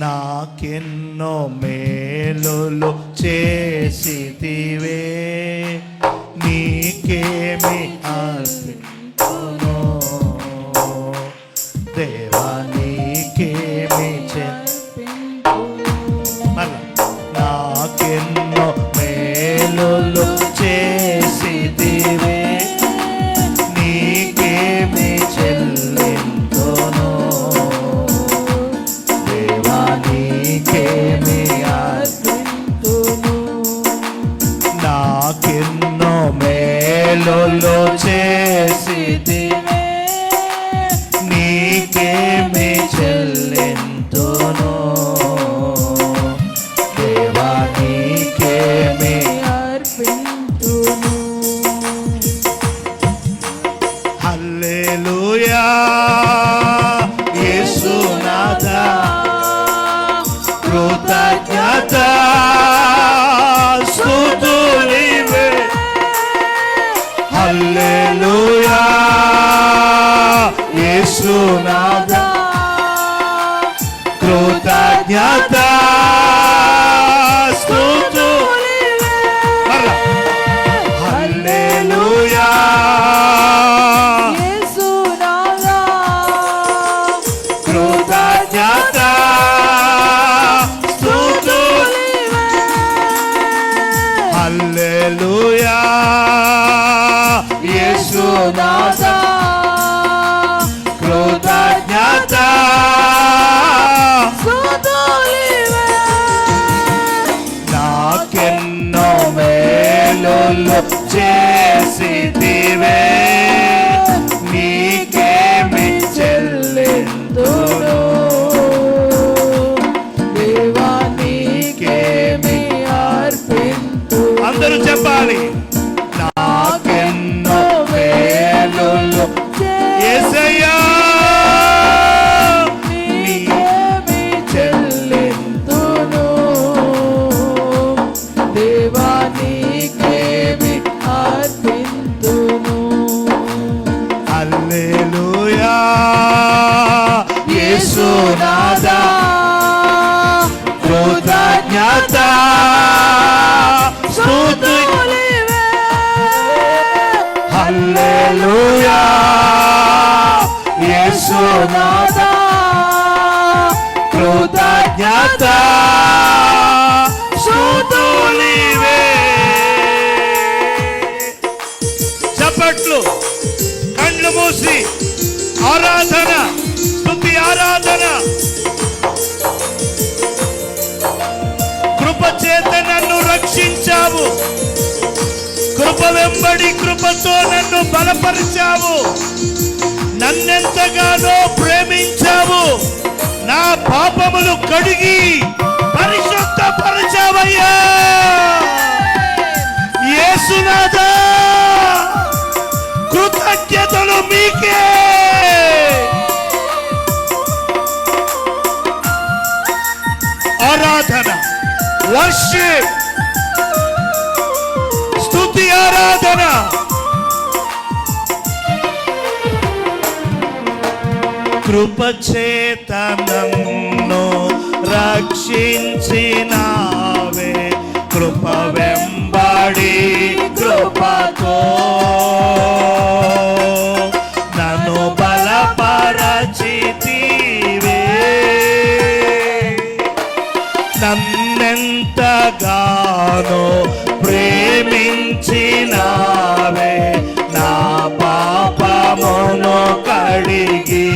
నాకెన్నో మేలులు చేసితివే, నీకేమి అర్పింతును దేవా, నీకేమి నాకెన్నో మేలులు చేసితివే, నీకేమి చెల్లింతును దేవా, నీకేమి అర్పింతును. నాకెన్నో మేలులు చేసితివే, నీకేమి చెల్లింతును దేవా, నీకేమి అర్పింతును. హల్లెలూయా యేసునాథా, కృతజ్ఞత స్తుతులివే. హల్లెలూయా యేసునాథా, కృతజ్ఞత స్తుతులివే. హల్లెలూయా యేసునాథా, కృతజ్ఞత స్తుతులివే. హల్లెలూయా యేసునాథా, కృతజ్ఞత స్తుతులివే. నాకెన్నో మేలులు చేసితివే, నీకేమి చెల్లింతును దేవా, నీకేమి అర్పింతును. అందరూ చెప్పాలి. నాకెన్నో మేలులు యేసయ్యా, నీకేమి చెల్లింతును దేవా, నీకేమి అర్పింతును. హల్లెలూయా యేసునాథా, కృతజ్ఞత స్తుతులివే. హల్లెలూయా యేసునాథా, కృతజ్ఞత స్తుతులివే. చప్పట్లు, కళ్ళు మూసి ఆరాధన, స్తుతి ఆరాధన. కృప చేత నన్ను రక్షించావు, కృప వెంబడి కృపతో నన్ను బలపరిచావు, నన్నెంతగానో ప్రేమించావు, నా పాపములు కడిగి పరిశుద్ధపరిచావయ్యా. యేసునాథా, కృతజ్ఞతలు మీకే. ఆరాధన, వర్షిప్, స్తుతి ఆరాధన. కృపచేత నన్ను రక్షించినావే, కృప వెంబడి కృపతో నన్ను బలపరచితివే, నన్నెంతగానో ప్రేమించినావే, నా పాపమును కడిగి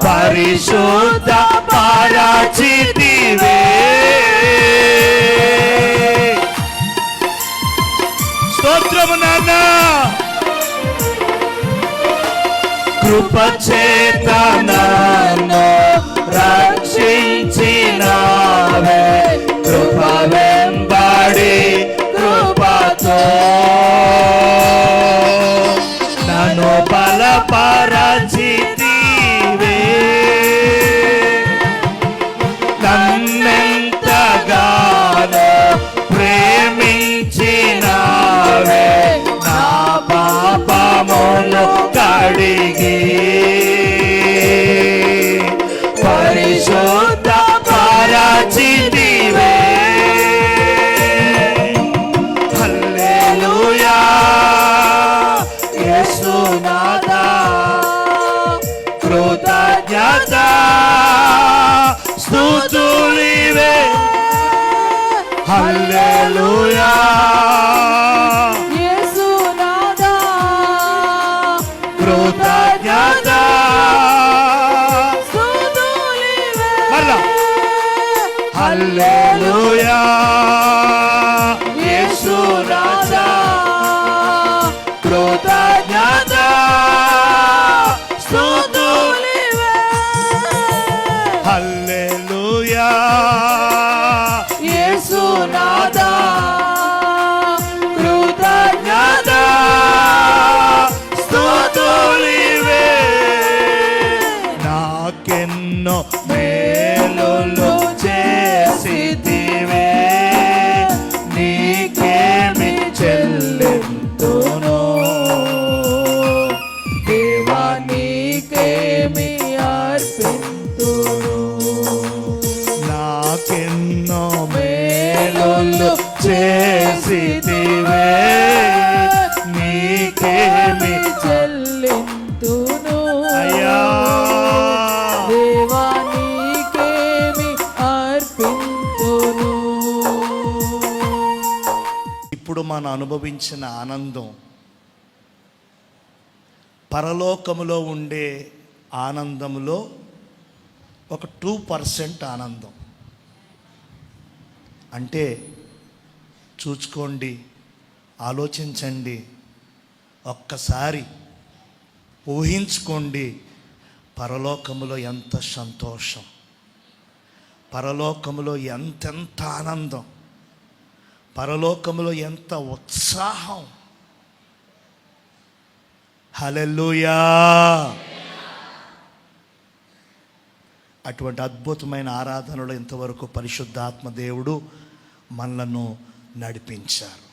పరిశుద్ధ పరచితివే. స్తోత్రము నాన్న. కృపచేత నన్ను రక్షించినావే, కృప వెంబడి కృపతో నన్ను బలపరచితివే, నన్నెంతగానో ప్రేమించినావే, నా పాపములు కడిగి కృతజ్ఞత స్తుతులివే హల్లెలూయా యేసునాథా కృతజ్ఞత స్తుతులివే మళ్ళా హల్లెలూయా యేసునాథా కృతజ్ఞత స్తుతులివే హల్లెలూయా యేసునాథా కృతజ్ఞత స్తుతులివే నాకెన్నో మేలులు చేసితివే నీకేమి చెల్లింతును దేవా నీకేమి అర్పింతును నాకెన్నో మేలులు చేసితివే నీకేమి చెల్లింతును అయ్యా దేవా నీకేమి అర్పింతును ఇప్పుడు మనం అనుభవించిన ఆనందం పరలోకములో ఉండే ఆనందములో ఒక 2% ఆనందం. అంటే చూసుకోండి, ఆలోచించండి, ఒక్కసారి ఊహించుకోండి, పరలోకములో ఎంత సంతోషం, పరలోకములో ఎంతెంత ఆనందం, పరలోకములో ఎంత ఉత్సాహం. హల్లెలూయా. అటువంటి అద్భుతమైన ఆరాధనలో ఇంతవరకు పరిశుద్ధాత్మ దేవుడు మనలను నడిపించారు.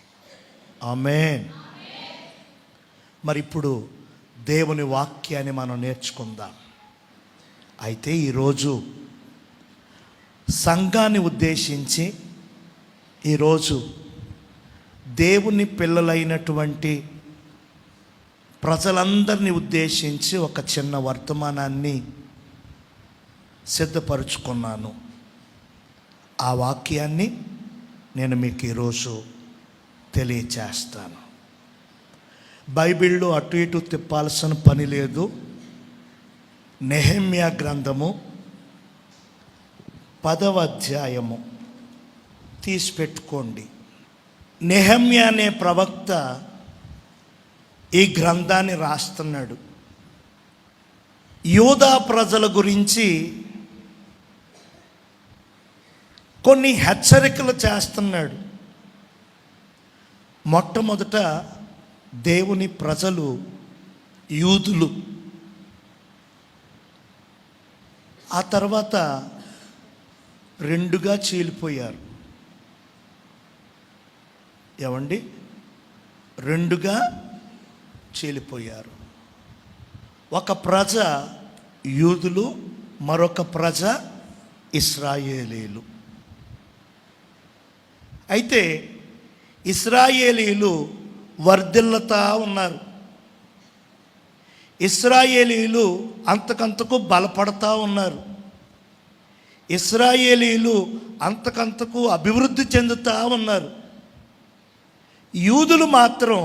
ఆమేన్. మరి ఇప్పుడు దేవుని వాక్యాన్ని మనం నేర్చుకుందాం. అయితే ఈరోజు సంఘాన్ని ఉద్దేశించి, ఈరోజు దేవుని పిల్లలైనటువంటి ప్రజలందరినీ ఉద్దేశించి ఒక చిన్న వర్తమానాన్ని సిద్ధపరుచుకున్నాను. ఆ వాక్యాన్ని నేను మీకు ఈరోజు తెలియచేస్తాను. బైబిల్లో అటు ఇటు తిప్పాల్సిన పని లేదు. నెహెమ్యా గ్రంథము 10వ అధ్యాయము తీసిపెట్టుకోండి. నెహెమ్యా అనే ప్రవక్త ఈ గ్రంథాన్ని రాస్తున్నాడు. యూదా ప్రజల గురించి కొన్ని హెచ్చరికలు చేస్తున్నాడు. మొట్టమొదట దేవుని ప్రజలు యూదులు, ఆ తర్వాత రెండుగా చీలిపోయారు. ఏమండి? రెండుగా చీలిపోయారు. ఒక ప్రజ యూదులు, మరొక ప్రజ ఇశ్రాయేలీలు. అయితే ఇశ్రాయేలీలు వర్ధిల్లుతా ఉన్నారు. ఇశ్రాయేలీలు అంతకంతకు బలపడతా ఉన్నారు. ఇశ్రాయేలీలు అంతకంతకు అభివృద్ధి చెందుతూ ఉన్నారు. యూదులు మాత్రం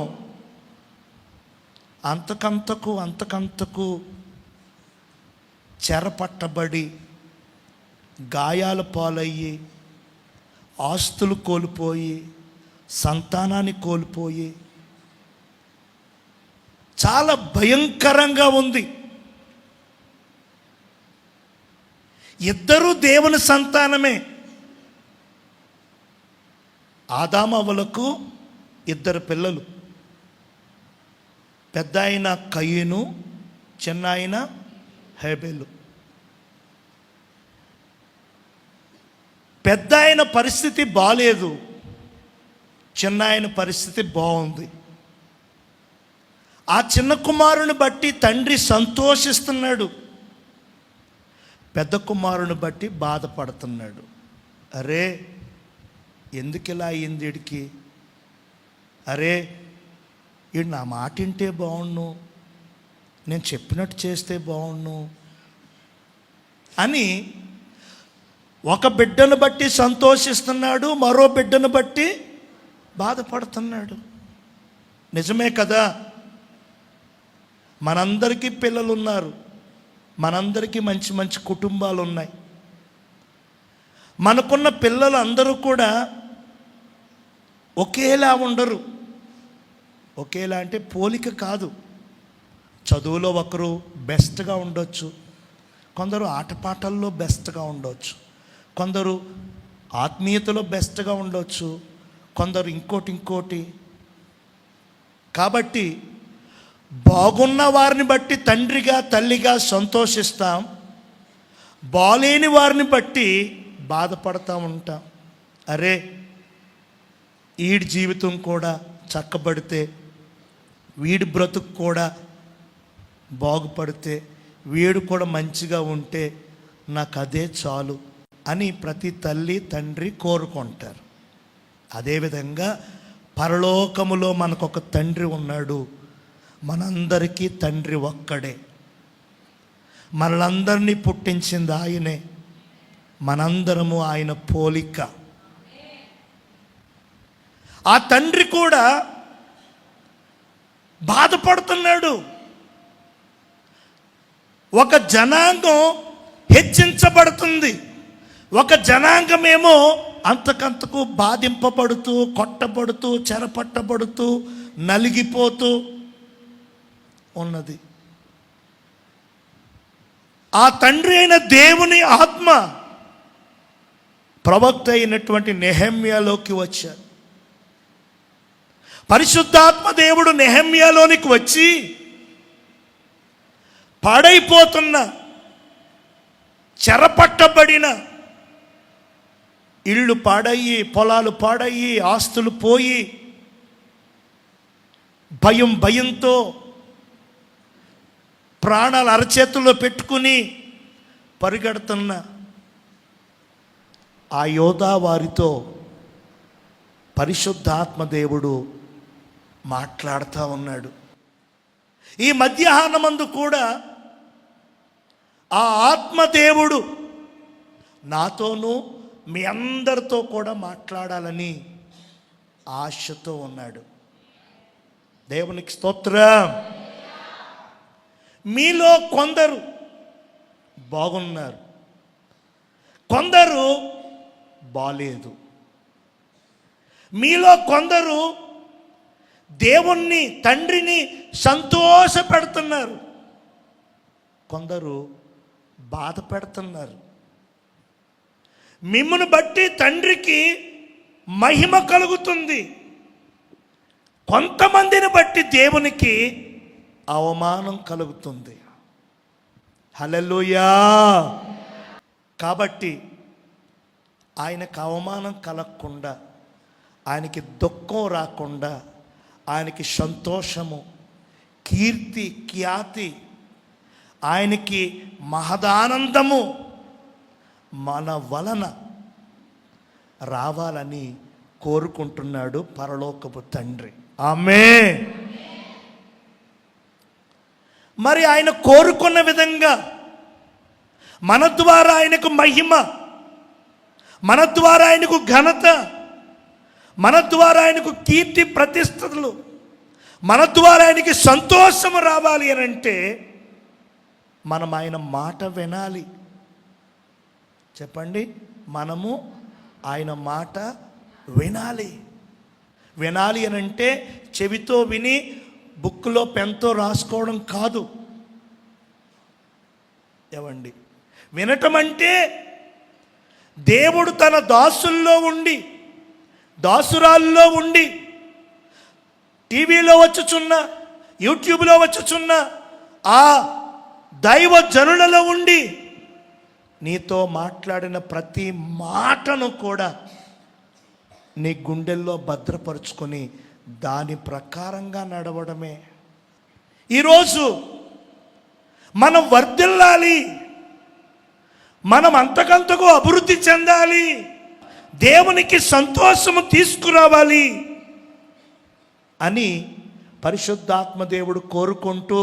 అంతకంతకు చెరపట్టబడి, గాయాల పాలయ్యి, ఆస్తులు కోల్పోయి, సంతానాన్ని కోల్పోయి, చాలా భయంకరంగా ఉంది. ఇద్దరూ దేవుని సంతానమే. ఆదామవ్వలకు 2 పిల్లలు. పెద్ద ఆయన కయీను, చిన్న ఆయన హేబెలు. పెద్ద ఆయన పరిస్థితి బాలేదు, చిన్న ఆయన పరిస్థితి బాగుంది. ఆ చిన్న కుమారుని బట్టి తండ్రి సంతోషిస్తున్నాడు, పెద్ద కుమారుని బట్టి బాధపడుతున్నాడు. అరే ఎందుకు ఇలా అయ్యింది వీడికి? అరే వీడు నా మాట వింటే బాగుండు, నేను చెప్పినట్టు చేస్తే బాగుండు, అని ఒక బిడ్డను బట్టి సంతోషిస్తున్నాడు, మరో బిడ్డను బట్టి బాధపడుతున్నాడు. నిజమే కదా. మనందరికీ పిల్లలు ఉన్నారు, మనందరికీ మంచి మంచి కుటుంబాలు ఉన్నాయి. మనకున్న పిల్లలు అందరూ కూడా ఒకేలా ఉండరు. ఒకేలా అంటే పోలిక కాదు. చదువులో ఒకరు బెస్ట్గా ఉండొచ్చు, కొందరు ఆటపాటల్లో బెస్ట్గా ఉండొచ్చు, కొందరు ఆత్మీయతలో బెస్ట్గా ఉండొచ్చు, కొందరు ఇంకోటి. కాబట్టి బాగున్న వారిని బట్టి తండ్రిగా తల్లిగా సంతోషిస్తాం, బాలేని వారిని బట్టి బాధపడతా ఉంటాం. అరే, వీడి జీవితం కూడా చక్కబడితే, వీడి బ్రతుకు కూడా బాగుపడితే, వీడు కూడా మంచిగా ఉంటే నాకు అదే చాలు అని ప్రతి తల్లి తండ్రి కోరుకుంటారు. అదేవిధంగా పరలోకములో మనకొక తండ్రి ఉన్నాడు. మనందరికీ తండ్రి ఒక్కడే. మనలందరినీ పుట్టించింది ఆయనే. మనందరము ఆయన పోలిక. ఆ తండ్రి కూడా బాధపడుతున్నాడు. ఒక జనాంగం హెచ్చించబడుతుంది, ఒక జనాంగమేమో అంతకంతకు బాధింపబడుతూ, కొట్టబడుతూ, చెరపట్టబడుతూ, నలిగిపోతూ ఉన్నది. ఆ తండ్రి అయిన దేవుని ఆత్మ ప్రవక్త అయినటువంటి నెహెమ్యాలోకి వచ్చారు. పరిశుద్ధాత్మ దేవుడు నెహెమ్యాలోనికి వచ్చి పాడైపోతున్న, చెరపట్టబడిన, ఇళ్ళు పాడయ్యి, పొలాలు పాడయ్యి, ఆస్తులు పోయి, భయంతో ప్రాణాలు అరచేతుల్లో పెట్టుకుని పరిగెడుతున్న ఆ యోధా వారితో పరిశుద్ధాత్మ దేవుడు మాట్లాడుతూ ఉన్నాడు. ఈ మధ్యాహ్నమందు కూడా ఆ ఆత్మదేవుడు నాతోనూ మీ అందరితో కూడా మాట్లాడాలని ఆశతో ఉన్నాడు. దేవునికి స్తోత్రం. మీలో కొందరు బాగున్నారు, కొందరు బాలేదు. మీలో కొందరు దేవుణ్ణి, తండ్రిని సంతోష పెడుతున్నారు, కొందరు బాధ పెడుతున్నారు. మిమ్మును బట్టి తండ్రికి మహిమ కలుగుతుంది, కొంతమందిని బట్టి దేవునికి అవమానం కలుగుతుంది. హల్లెలూయా. కాబట్టి ఆయనకు అవమానం కలగకుండా, ఆయనకి దుఃఖం రాకుండా, ఆయనకి సంతోషము, కీర్తి, ఖ్యాతి, ఆయనకి మహదానందము మన వలన రావాలని కోరుకుంటున్నాడు పరలోకపు తండ్రి. ఆమేన్. మరి ఆయన కోరుకున్న విధంగా మన ద్వారా ఆయనకు మహిమ, మన ద్వారా ఆయనకు ఘనత, మన ద్వారా ఆయనకు కీర్తి ప్రతిష్టలు, మన ద్వారా ఆయనకి సంతోషము రావాలి అని అంటే మనం ఆయన మాట వినాలి. చెప్పండి, మనము ఆయన మాట వినాలి. వినాలి అని అంటే చెవితో విని బుక్లో పెన్తో రాసుకోవడం కాదు. ఏవండి, వినటం అంటే దేవుడు తన దాసుల్లో ఉండి, దాసురాల్లో ఉండి, టీవీలో వచ్చుచున్న, యూట్యూబ్లో వచ్చుచున్న ఆ దైవ జనులలో ఉండి నీతో మాట్లాడిన ప్రతి మాటను కూడా నీ గుండెల్లో భద్రపరుచుకొని దాని ప్రకారంగా నడవడమే. ఈరోజు మనం వర్ధిల్లాలి, మనం అంతకంతకు అభివృద్ధి చెందాలి, దేవునికి సంతోషము తీసుకురావాలి అని పరిశుద్ధాత్మ దేవుడు కోరుకుంటూ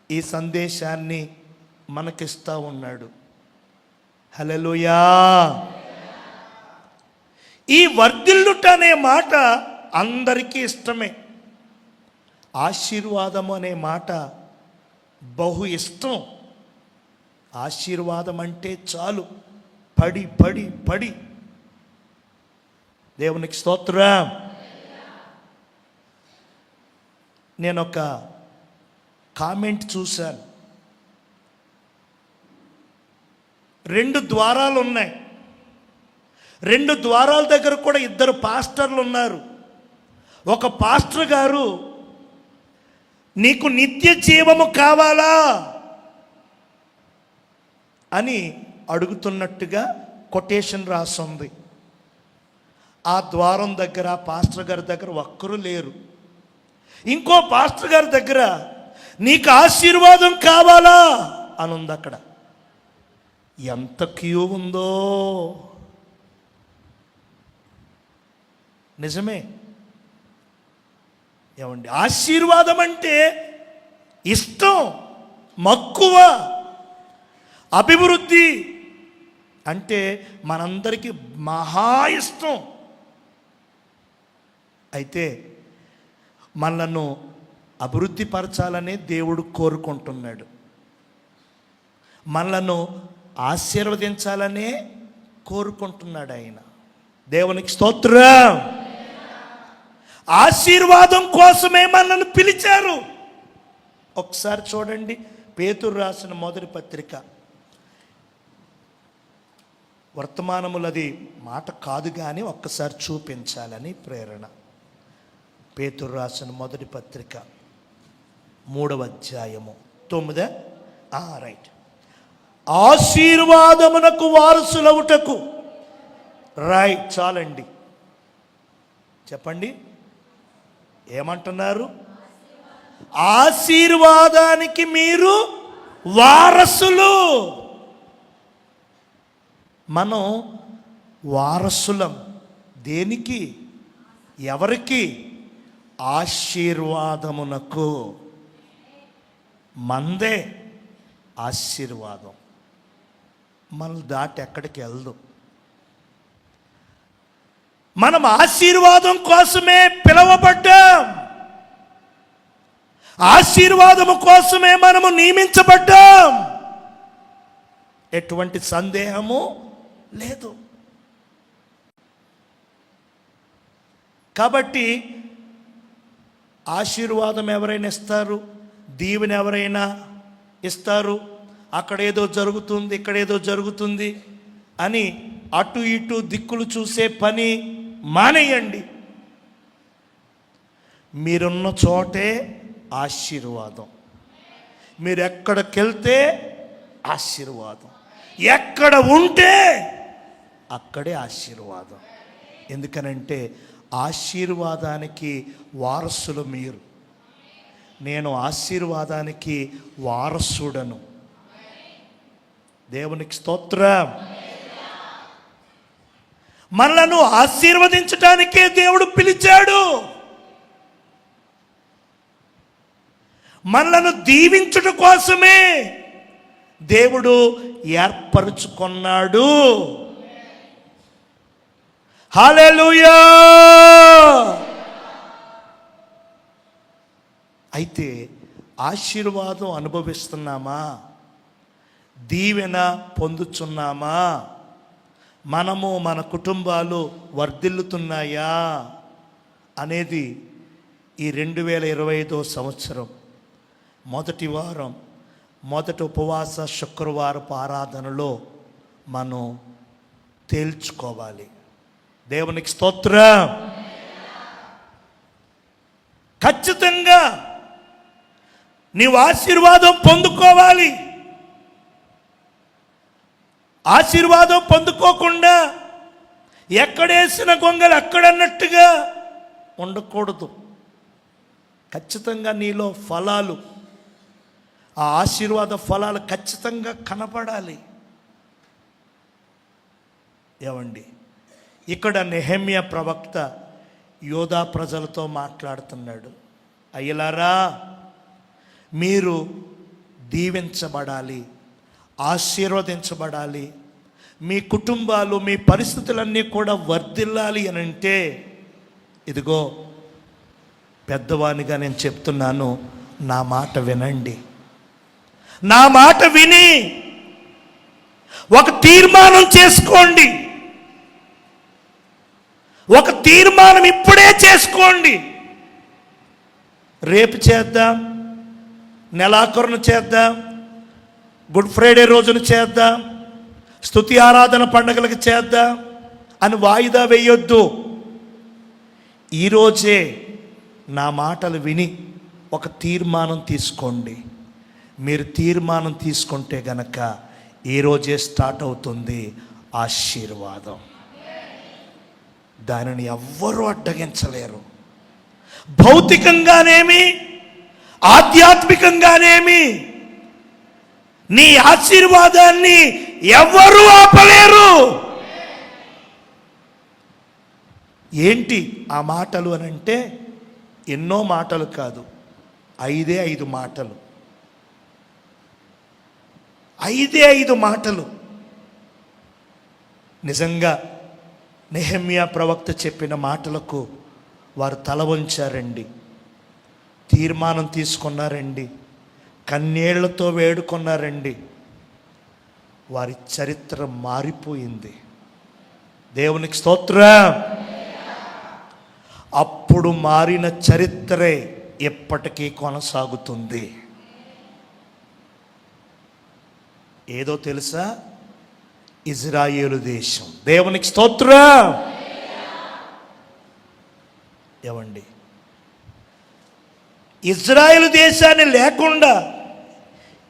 ఈ సందేశాన్ని మనకిస్తూ ఉన్నాడు. హల్లెలూయా. ఈ వర్ధిల్లుట అనే మాట అందరికీ ఇష్టమే. ఆశీర్వాదము అనే మాట బహు ఇష్టం. ఆశీర్వాదం అంటే చాలు పడి పడి పడి. దేవునికి స్తోత్రం. నేను ఒక కామెంట్ చూశాను. 2 ద్వారాలు ఉన్నాయి. 2 ద్వారాల దగ్గర కూడా 2 పాస్టర్లు ఉన్నారు. ఒక పాస్టర్ గారు, నీకు నిత్య జీవము కావాలా అని అడుగుతున్నట్టుగా కొటేషన్ రాస్తుంది. ఆ ద్వారం దగ్గర పాస్టర్ గారి దగ్గర ఒక్కరూ లేరు. ఇంకో పాస్టర్ గారి దగ్గర నీకు ఆశీర్వాదం కావాలా అని ఉంది. అక్కడ ఎంత క్యూ ఉందో. నిజమే. ఏమండి, ఆశీర్వాదం అంటే ఇష్టం, మక్కువ. అభివృద్ధి అంటే మనందరికీ మహా ఇష్టం. అయితే మనలను అభివృద్ధి పరచాలనే దేవుడు కోరుకుంటున్నాడు. మనలను ఆశీర్వదించాలనే కోరుకుంటున్నాడు ఆయన. దేవునికి స్తోత్రం. ఆశీర్వాదం కోసమే మనల్ని పిలిచారు. ఒకసారి చూడండి, పేతురు రాసిన మొదటి పత్రిక. వర్తమానములది మాట కాదు కానీ ఒక్కసారి చూపించాలని ప్రేరణ. పేతురు రాసిన మొదటి పత్రిక 3వ అధ్యాయము 9. రైట్. ఆశీర్వాదమునకు వారసులవుటకు. రైట్, చాలండి. చెప్పండి, ఏమంటున్నారు? ఆశీర్వాదానికి మీరు వారసులు. మనం వారసులం. దేనికి? ఎవరికి? ఆశీర్వాదమునకు. మందే ఆశీర్వాదం. మనం దాటి ఎక్కడికి వెళ్దాం. మనం ఆశీర్వాదం కోసమే పిలవబడ్డాం. ఆశీర్వాదము కోసమే మనము నియమించబడ్డాం. ఎటువంటి సందేహము లేదు. కాబట్టి ఆశీర్వాదం ఎవరైనా ఇస్తారు, దీవెన ఎవరైనా ఇస్తారు, అక్కడేదో జరుగుతుంది, ఇక్కడేదో జరుగుతుంది అని అటు ఇటు దిక్కులు చూసే పని మానేయండి. మీరున్న చోటే ఆశీర్వాదం. మీరు ఎక్కడికి వెళ్తే ఆశీర్వాదం. ఎక్కడ ఉంటే అక్కడే ఆశీర్వాదం. ఎందుకనంటే ఆశీర్వాదానికి వారసులు మీరు. నేను ఆశీర్వాదానికి వారసుడను. దేవునికి స్తోత్రం. మనలను ఆశీర్వదించడానికే దేవుడు పిలిచాడు. మనలను దీవించుట కోసమే దేవుడు ఏర్పరుచుకున్నాడు. హల్లెలూయా. అయితే ఆశీర్వాదం అనుభవిస్తున్నామా? దీవెన పొందుచున్నామా? మనము మన కుటుంబాలు వర్ధిల్లుతున్నాయా అనేది ఈ 2025 సంవత్సరం మొదటి వారం, మొదటి ఉపవాస శుక్రవారపు ఆరాధనలో మనం తేల్చుకోవాలి. దేవునికి స్తోత్రం. ఖచ్చితంగా నీవు ఆశీర్వాదం పొందుకోవాలి. ఆశీర్వాదం పొందుకోకుండా ఎక్కడేసిన గొంగలు అక్కడన్నట్టుగా ఉండకూడదు. ఖచ్చితంగా నీలో ఫలాలు, ఆ ఆశీర్వాద ఫలాలు ఖచ్చితంగా కనపడాలి. ఏమండి, ఇక్కడ నెహెమ్యా ప్రవక్త యోధా ప్రజలతో మాట్లాడుతున్నాడు. అయ్యలారా, మీరు దీవించబడాలి, ఆశీర్వదించబడాలి, మీ కుటుంబాలు, మీ పరిస్థితులన్నీ కూడా వర్ధిల్లాలి అని అంటే, ఇదిగో పెద్దవానిగా నేను చెప్తున్నాను, నా మాట వినండి. నా మాట విని ఒక తీర్మానం చేసుకోండి. ఒక తీర్మానం ఇప్పుడే చేసుకోండి. రేపు చేద్దాం, నెలాఖరున చేద్దాం, గుడ్ ఫ్రైడే రోజున చేద్దాం, స్తుతి ఆరాధన పండుగలకు చేద్దాం అని వాయిదా వేయొద్దు. ఈరోజే నా మాటలు విని ఒక తీర్మానం తీసుకోండి. మీరు తీర్మానం తీసుకుంటే గనక ఈరోజే స్టార్ట్ అవుతుంది ఆశీర్వాదం. దానిని ఎవ్వరూ అడ్డగించలేరు. భౌతికంగానేమి, ఆధ్యాత్మికంగానేమి నీ ఆశీర్వాదాన్ని ఎవ్వరూ ఆపలేరు. ఏంటి ఆ మాటలు అని అంటే, ఎన్నో మాటలు కాదు, 5 మాటలు. 5 మాటలు. నిజంగా నెహెమ్యా ప్రవక్త చెప్పిన మాటలకు వారు తల వంచారండి, తీర్మానం తీసుకున్నారండి, కన్నీళ్లతో వేడుకున్నారండి. వారి చరిత్ర మారిపోయింది. దేవునికి స్తోత్రం. అప్పుడు మారిన చరిత్రే ఎప్పటికీ కొనసాగుతుంది. ఏదో తెలుసా? ఇజ్రాయేలు దేశం. దేవునికి స్తోత్రం. ఏమండి, ఇజ్రాయేలు దేశాన్ని లేకుండా,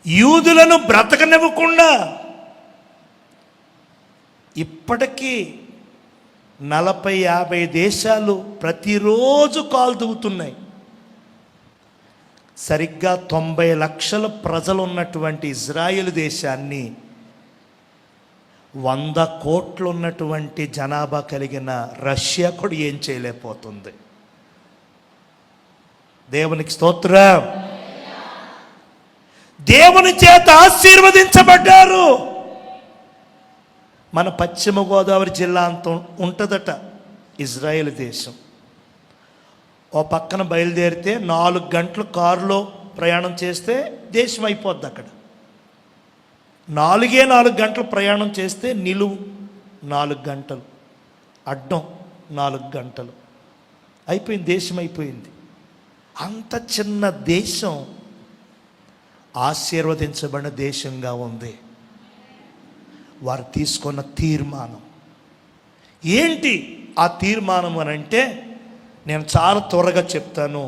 యూదులను బ్రతకనివ్వకుండా ఇప్పటికీ 40-50 దేశాలు ప్రతిరోజు కాలు దిగుతున్నాయి. సరిగ్గా 90 లక్షల ప్రజలు ఉన్నటువంటి ఇజ్రాయేలు దేశాన్ని 100 కోట్లు ఉన్నటువంటి జనాభా కలిగిన రష్యా కూడా ఏం చేయలేకపోతుంది. దేవునికి స్తోత్రం. దేవుని చేత ఆశీర్వదించబడ్డారు. మన పశ్చిమ గోదావరి జిల్లా అంత ఉంటుందట ఇజ్రాయేల్ దేశం. ఓ పక్కన బయలుదేరితే 4 గంటలు కారులో ప్రయాణం చేస్తే దేశం అయిపోద్ది. అక్కడ 4 గంటలు ప్రయాణం చేస్తే నిలువు 4 గంటలు, అడ్డం 4 గంటలు, అయిపోయింది, దేశం అయిపోయింది. అంత చిన్న దేశం ఆశీర్వదించబడిన దేశంగా ఉంది. వారు తీసుకున్న తీర్మానం ఏంటి? ఆ తీర్మానం అని అంటే నేను చాలా త్వరగా చెప్తాను.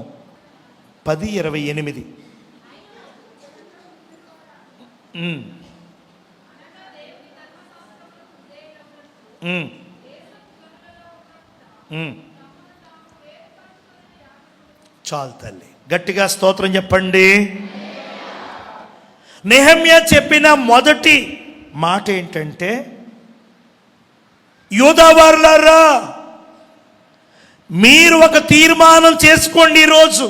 10:28. చాలు తల్లి, గట్టిగా స్తోత్రం చెప్పండి. నెహెమ్యా చెప్పిన మొదటి మాట ఏంటంటే, యూదావారులారా, మీరు ఒక తీర్మానం చేసుకోండి ఈరోజు.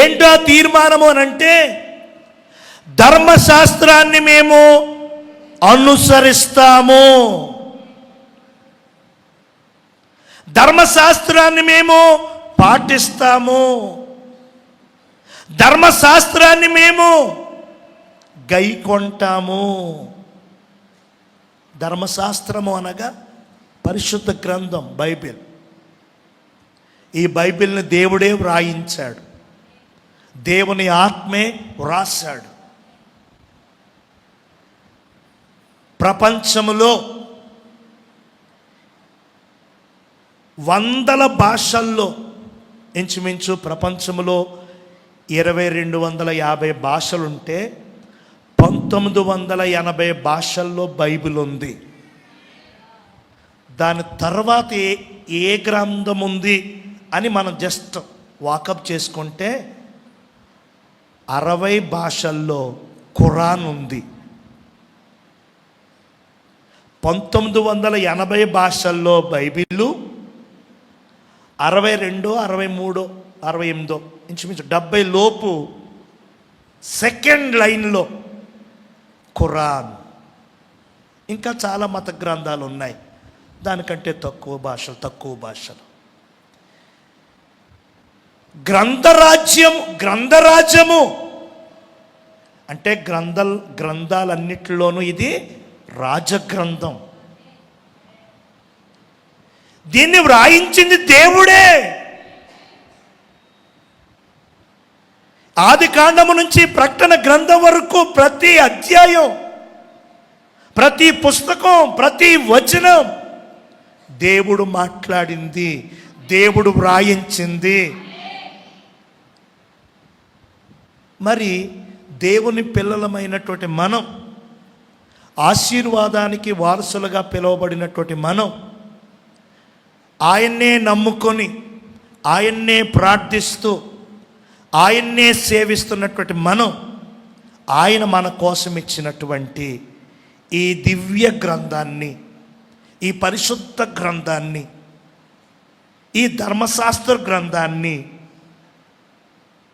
ఏంటో ఆ తీర్మానము అని అంటే, ధర్మశాస్త్రాన్ని మేము అనుసరిస్తాము, ధర్మశాస్త్రాన్ని మేము పాటిస్తాము, ధర్మశాస్త్రాన్ని మేము గైకొంటాము. ధర్మశాస్త్రము అనగా పరిశుద్ధ గ్రంథం బైబిల్. ఈ బైబిల్ని దేవుడే వ్రాయించాడు, దేవుని ఆత్మే వ్రాసాడు. ప్రపంచములో 100 భాషల్లో, ఇంచుమించు ప్రపంచంలో 2250 భాషలుంటే 1980 భాషల్లో బైబిల్ ఉంది. దాని తర్వాత ఏ గ్రంథం ఉంది అని మనం జస్ట్ వాకప్ చేసుకుంటే 60 భాషల్లో ఖురాన్ ఉంది. 1980 భాషల్లో బైబిల్, 62, 63, 68, ఇంచుమించు 70 లోపు సెకండ్ లైన్లో ఖురాన్. ఇంకా చాలా మత గ్రంథాలు ఉన్నాయి, దానికంటే తక్కువ భాషలు. గ్రంథరాజ్యము అంటే గ్రంథాలన్నిటిలోనూ ఇది రాజగ్రంథం. దీన్ని వ్రాయించింది దేవుడే. ఆది కాండము నుంచి ప్రకటన గ్రంథం వరకు ప్రతి అధ్యాయం, ప్రతి పుస్తకం, ప్రతి వచనం దేవుడు మాట్లాడింది, దేవుడు వ్రాయించింది. మరి దేవుని పిల్లలమైనటువంటి మనం, ఆశీర్వాదానికి వారసులుగా పిలువబడినటువంటి మనం, ఆయన్నే నమ్ముకొని, ఆయన్నే ప్రార్థిస్తూ, ఆయన్నే సేవిస్తున్నటువంటి మనం, ఆయన మన కోసం ఇచ్చినటువంటి ఈ దివ్య గ్రంథాన్ని, ఈ పరిశుద్ధ గ్రంథాన్ని, ఈ ధర్మశాస్త్ర గ్రంథాన్ని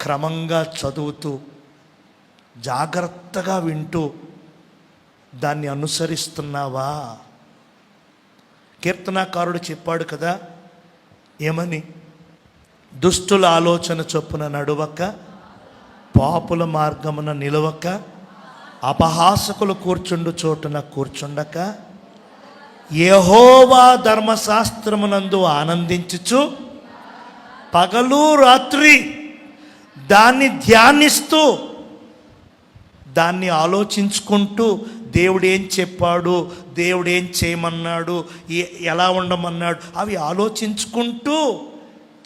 క్రమంగా చదువుతూ, జాగ్రత్తగా వింటూ దాన్ని అనుసరిస్తున్నావా? కీర్తనాకారుడు చెప్పాడు కదా, ఏమని? దుష్టుల ఆలోచన చొప్పున నడువక, పాపుల మార్గమున నిలవక, అపహాసకులు కూర్చుండు చోటున కూర్చుండక, యెహోవా ధర్మశాస్త్రమునందు ఆనందించుచు పగలు రాత్రి దాన్ని ధ్యానిస్తూ, దాన్ని ఆలోచించుకుంటూ, దేవుడు ఏం చెప్పాడు, దేవుడు ఏం చేయమన్నాడు, ఎలా ఉండమన్నాడు, అవి ఆలోచించుకుంటూ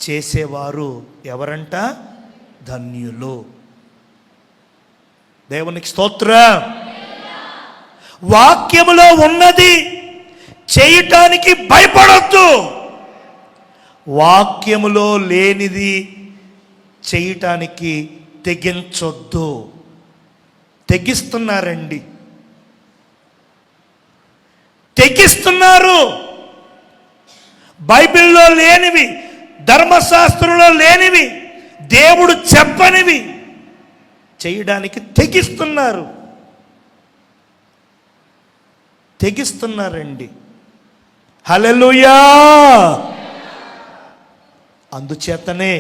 చేసేవారు ఎవరంట? ధన్యులు. దేవునికి స్తోత్రం. వాక్యములో ఉన్నది చేయటానికి భయపడొద్దు. వాక్యములో లేనిది చేయటానికి తెగించొద్దు. తెగిస్తున్నారు. బైబిల్లో లేనివి, ధర్మశాస్త్రంలో లేనివి, దేవుడు చెప్పనివి చేయడానికి తెగిస్తున్నారండి. హల్లెలూయా. అందుచేతనే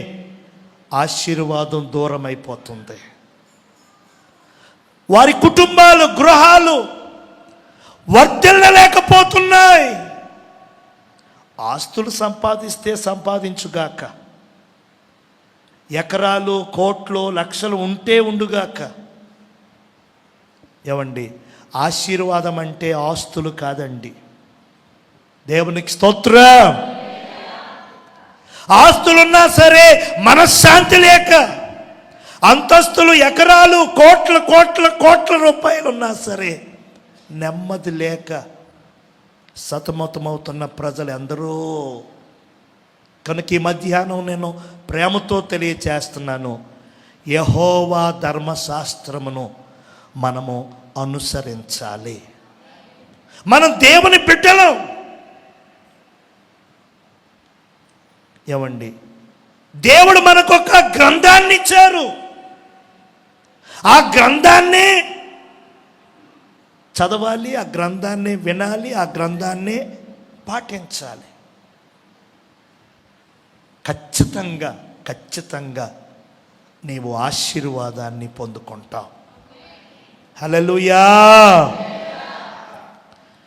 ఆశీర్వాదం దూరం అయిపోతుంది. వారి కుటుంబాలు, గృహాలు వర్ధిల్లలేకపోతున్నాయి. ఆస్తులు సంపాదిస్తే సంపాదించుగాక, ఎకరాలు, కోట్లు, లక్షలు ఉంటే ఉండుగాక. ఏమండి, ఆశీర్వాదం అంటే ఆస్తులు కాదండి. దేవునికి స్తోత్రం. ఆస్తులున్నా సరే మనశ్శాంతి లేక, అంతస్తులు, ఎకరాలు, కోట్ల రూపాయలు ఉన్నా సరే నెమ్మది లేక సతమతమవుతున్న ప్రజలు ఎందరో. కనుక ఈ మధ్యాహ్నం నేను ప్రేమతో తెలియచేస్తున్నాను, యెహోవా ధర్మశాస్త్రమును మనము అనుసరించాలి. మనం దేవుని బిడ్డలం. ఏమండి, దేవుడు మనకొక గ్రంథాన్ని ఇచ్చారు. ఆ గ్రంథాన్ని చదవాలి, ఆ గ్రంథాన్ని వినాలి, ఆ గ్రంథాన్ని పాటించాలి. ఖచ్చితంగా నీవు ఆశీర్వాదాన్ని పొందుకుంటావు. హల్లెలూయా.